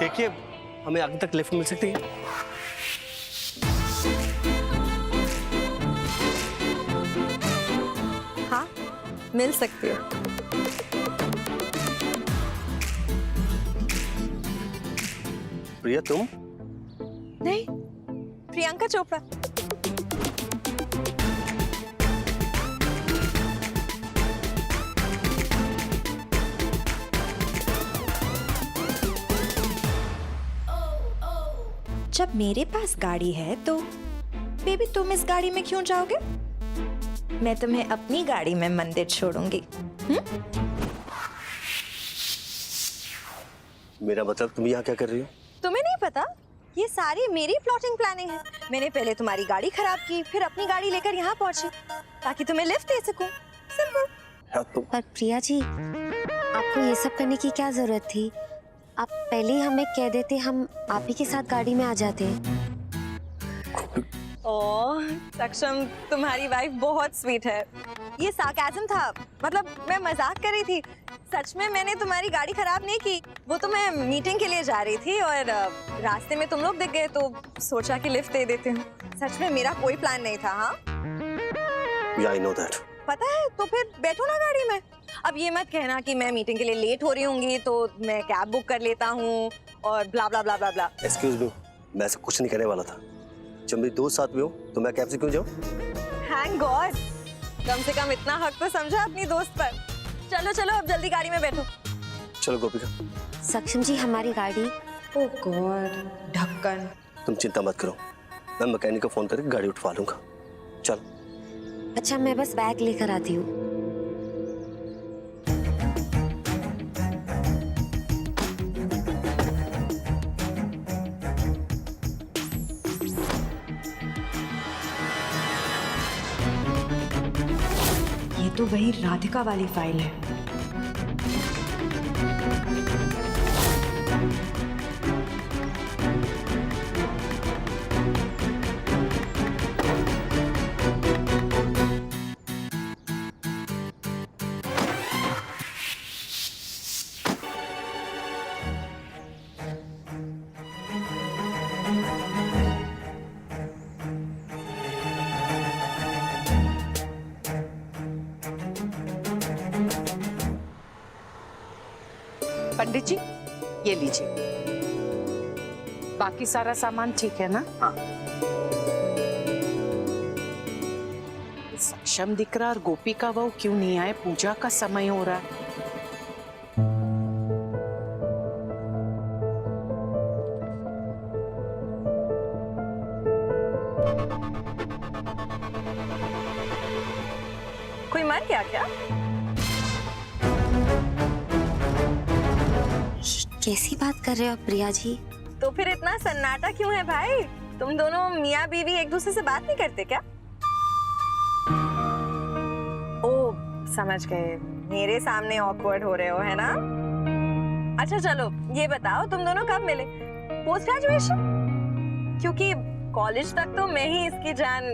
देखिए, हमें आगे तक लिफ्ट मिल सकती है? हाँ, मिल सकती है। प्रिया तुम? नहीं, प्रियंका चोपड़ा। जब मेरे पास गाड़ी है तो बेबी तुम इस गाड़ी में क्यों जाओगे? मैं तुम्हें अपनी गाड़ी में मंदिर छोड़ूंगी। मेरा मतलब तुम यहाँ क्या कर रही हो? तुम्हें नहीं पता? ये सारी मेरी प्लॉटिंग प्लानिंग है। मैंने पहले तुम्हारी गाड़ी खराब की, फिर अपनी गाड़ी लेकर यहाँ पहुंची ताकि तुम्हें लिफ्ट दे सकूं। सिंपल। पर प्रिया जी, आपको ये सब करने की क्या जरूरत थी? आप पहले ही हमें कह देते, हम आप ही के साथ गाड़ी में आ जाते। ओह सक्षम, तुम्हारी वाइफ बहुत स्वीट है। ये सार्काज़म था, मतलब मैं मजाक कर रही थी। सच में मैंने तुम्हारी गाड़ी खराब नहीं की। वो तो मैं मीटिंग के लिए जा रही थी और रास्ते में तुम लोग दिख गए तो सोचा कि लिफ्ट दे देते हूँ। सच में मेरा कोई प्लान नहीं था। हाँ I know that. पता है, तो फिर बैठो ना गाड़ी में। अब ये मत कहना कि मैं मीटिंग के लिए लेट हो रही होंगी तो मैं कैब बुक कर लेता हूँ और ब्ला ब्ला ब्ला ब्ला ब्ला। Excuse me, मैं ऐसा कुछ नहीं करने वाला था। जब मेरी दोस्त साथ में हो तो मैं कैब से क्यों जाऊँ? Thank God, कम से कम इतना हक तो समझा अपनी दोस्त पर। चलो चलो अब जल्दी गाड़ी में बैठो। चलो गोपिका। सक्षम जी, हमारी गाड़ी। ओह गॉड, ढक्कन। तुम चिंता मत करो, मैं मैकेनिक को फोन करके गाड़ी उठवा लूंगा। चलो। अच्छा, मैं बस बैग लेकर आती हूँ। ये तो वही राधिका वाली फाइल है। पंडित जी, ये लीजिए। बाकी सारा सामान ठीक है ना? हाँ। सक्षम दिख रहा और गोपी का वो क्यों नहीं आए? पूजा का समय हो रहा है। कोई मर गया क्या? कैसी बात कर रहे हो प्रिया जी? तो फिर इतना सन्नाटा क्यों है भाई? तुम दोनों मियाँ बीवी एक दूसरे से बात नहीं करते क्या? ओह समझ गए, मेरे सामने ऑकवर्ड हो रहे हो, है ना? अच्छा चलो ये बताओ, तुम दोनों कब मिले? Post graduation? क्योंकि कॉलेज तक तो मैं ही इसकी जान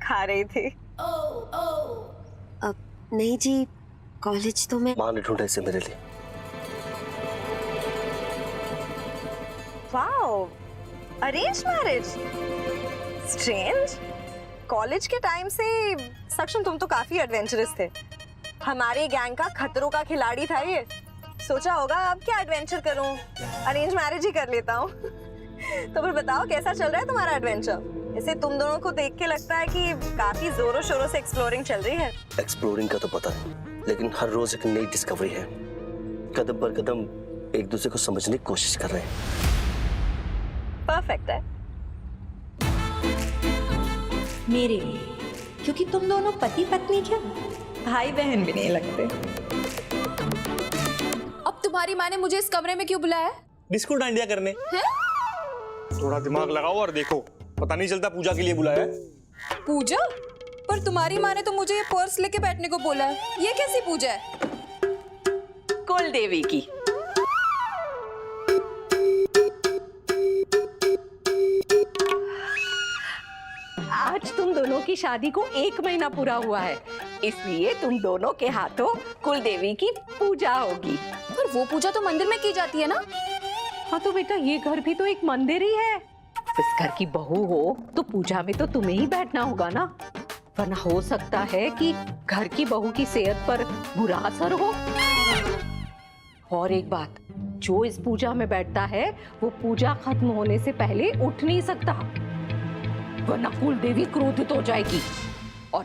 खा रही थी। अब नहीं जी, कॉलेज तो मैं। माँ ने ढूंढा इसे मेरे लिए। Wow, arrange marriage? Strange. College के टाइम से सक्षम तुम तो काफी एडवेंचरस थे। हमारे गैंग का खतरों का खिलाड़ी था ये। सोचा होगा अब क्या एडवेंचर करूं, अरेंज मैरिज ही कर लेता हूं। तो फिर बताओ कैसा चल रहा है तुम्हारा एडवेंचर? इसे तुम दोनों को देख के लगता है कि काफी जोरों शोरों से एक्सप्लोरिंग चल रही है। एक्सप्लोरिंग का तो पता है, लेकिन हर रोज एक नई डिस्कवरी है। कदम पर कदम एक दूसरे को समझने की कोशिश कर रहे हैं। परफेक्ट है मेरे लिए, क्योंकि तुम दोनों पति पत्नी क्या भाई बहन भी नहीं लगते। अब तुम्हारी माँ ने मुझे इस कमरे में क्यों बुलाया? डिस्को डांडिया करने। है? थोड़ा दिमाग लगाओ और देखो, पता नहीं चलता पूजा के लिए बुलाया है। पूजा? पर तुम्हारी माँ ने तो मुझे ये पर्स लेके बैठने को बोला है। ये कैसी पूजा है? कुल देवी की। आज तुम दोनों की शादी को 1 महीना पूरा हुआ है, इसलिए तुम दोनों के हाथों कुल देवी की पूजा होगी। पर वो पूजा तो मंदिर में की जाती है ना? हाँ तो बेटा ये घर भी तो एक मंदिर ही है। इस घर की बहू हो तो पूजा में तो तुम्हें ही बैठना होगा ना, वरना हो सकता है कि घर की बहू की सेहत पर बुरा असर हो। और एक बात, जो इस पूजा में बैठता है वो पूजा खत्म होने से पहले उठ नहीं सकता, वरना कुल देवी क्रोधित हो जाएगी। और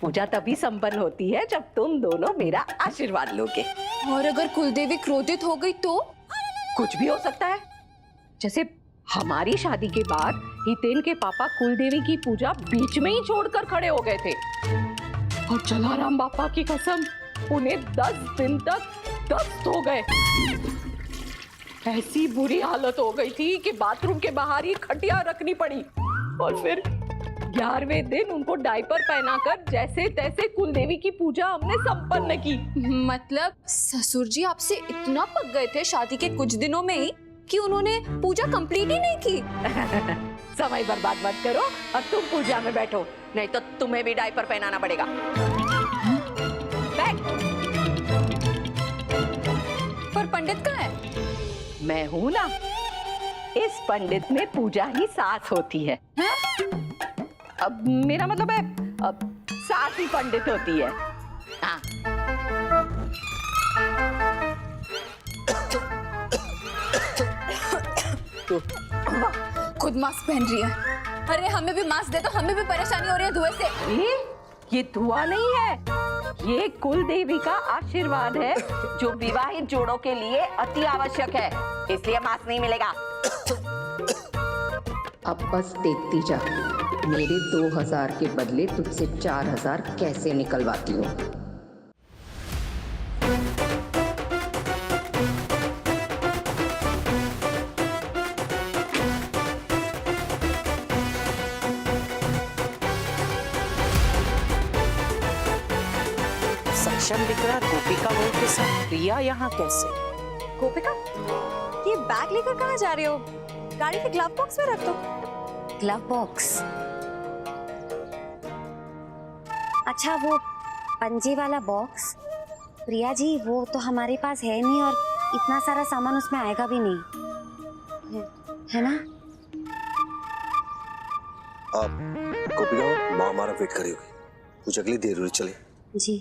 पूजा तभी संपन्न होती है जब तुम दोनों मेरा आशीर्वाद लोगे। और अगर कुलदेवी क्रोधित हो गई तो? कुछ भी हो सकता है। जैसे हमारी शादी के बाद हितेन के पापा कुलदेवी की पूजा बीच में ही छोड़कर खड़े हो गए थे, और जलाराम बापा की कसम उन्हें 10 दिन तक दस्त हो गए। ऐसी बुरी हालत हो गई थी कि बाथरूम के बाहर ही खटिया रखनी पड़ी, और फिर 11वें दिन उनको डायपर पहनाकर जैसे तैसे कुलदेवी की पूजा हमने संपन्न की। मतलब ससुर जी आपसे इतना पक गए थे शादी के कुछ दिनों में ही कि उन्होंने पूजा कंप्लीट ही नहीं की। समय बर्बाद मत करो और तुम पूजा में बैठो, नहीं तो तुम्हें भी डायपर पहनाना पड़ेगा। बैठ। पर पंडित कहाँ है? मैं हूं ना, इस पंडित में पूजा ही सास होती है। अब मेरा मतलब है, अब सास ही पंडित होती है। हाँ। खुद मास्क पहन रही है। अरे हमें भी मास्क दे दो, हमें भी परेशानी हो रही है धुएं से। ये धुआं नहीं है, ये कुल देवी का आशीर्वाद है जो विवाहित जोड़ों के लिए अति आवश्यक है, इसलिए मास्क नहीं मिलेगा। अब बस देखती जा, मेरे 2000 के बदले तुझसे 4000 कैसे निकलवाती हूँ। सक्षम दिख रहा गोपिका बहू के साथ प्रिया यहाँ कैसे? गोपिका, ये बैग लेकर कहाँ जा रहे हो? गाड़ी के ग्लव बॉक्स में रख दो। Glove box? अच्छा, वो पंजे वाला बॉक्स? प्रिया जी, वो तो हमारे पास है नहीं, और इतना सारा सामान उसमें आएगा भी नहीं, है ना? आप गोपिका, माँ हमारा वेट करी होगी, कुछ अगली देर हुई, चले। जी,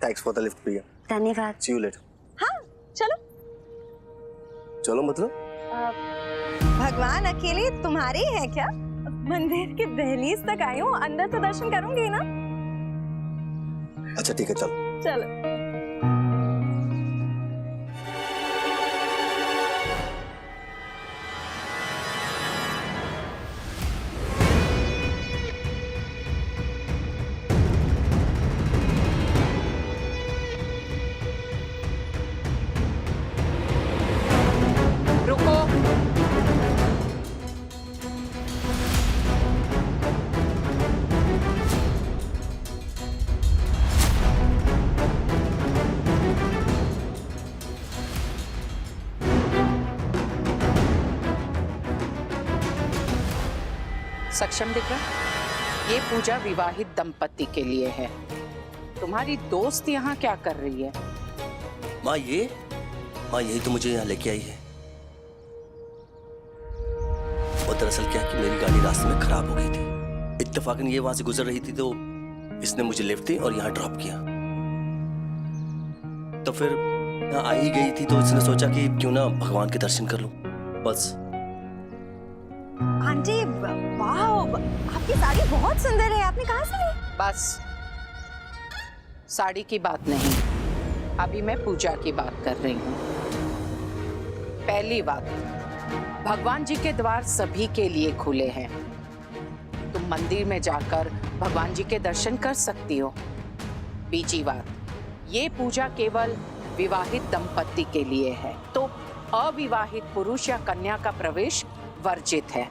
थैंक्स फॉर द लिफ्ट प्रिया। धन्यवाद। सी यू लेटर। हाँ चलो। चलो मतलब? भगवान अकेले तुम्हारे ही है क्या? मंदिर के दहलीज तक आई हूँ, अंदर तो दर्शन करूंगी ना। अच्छा ठीक है, चलो चलो। रुको। सक्षम दिख रहा? ये पूजा विवाहित दंपति के लिए है। तुम्हारी दोस्त यहाँ क्या कर रही है? माँ यही तो मुझे यहाँ लेके आई है। और दरअसल क्या कि मेरी गाड़ी रास्ते में खराब हो गई थी, इत्तेफाकन ये वहां से गुजर रही थी तो इसने मुझे लिफ्ट दी और यहाँ ड्रॉप किया। तो फिर यहाँ आ ही गई थी तो इसने सोचा कि क्यों ना भगवान के दर्शन कर लूं, बस। आंटी, वाह, आपकी साड़ी बहुत सुंदर है, आपने कहाँ से ली? बस साड़ी की बात नहीं, अभी मैं पूजा की बात कर रही हूँ। पहली बात, भगवान जी के द्वार सभी के लिए खुले हैं। तुम मंदिर में जाकर भगवान जी के दर्शन कर सकती हो। बीजी बात, ये पूजा केवल विवाहित दंपति के लिए है, तो अविवाहित पुरुष या कन्या का प्रवेश वर्जित है।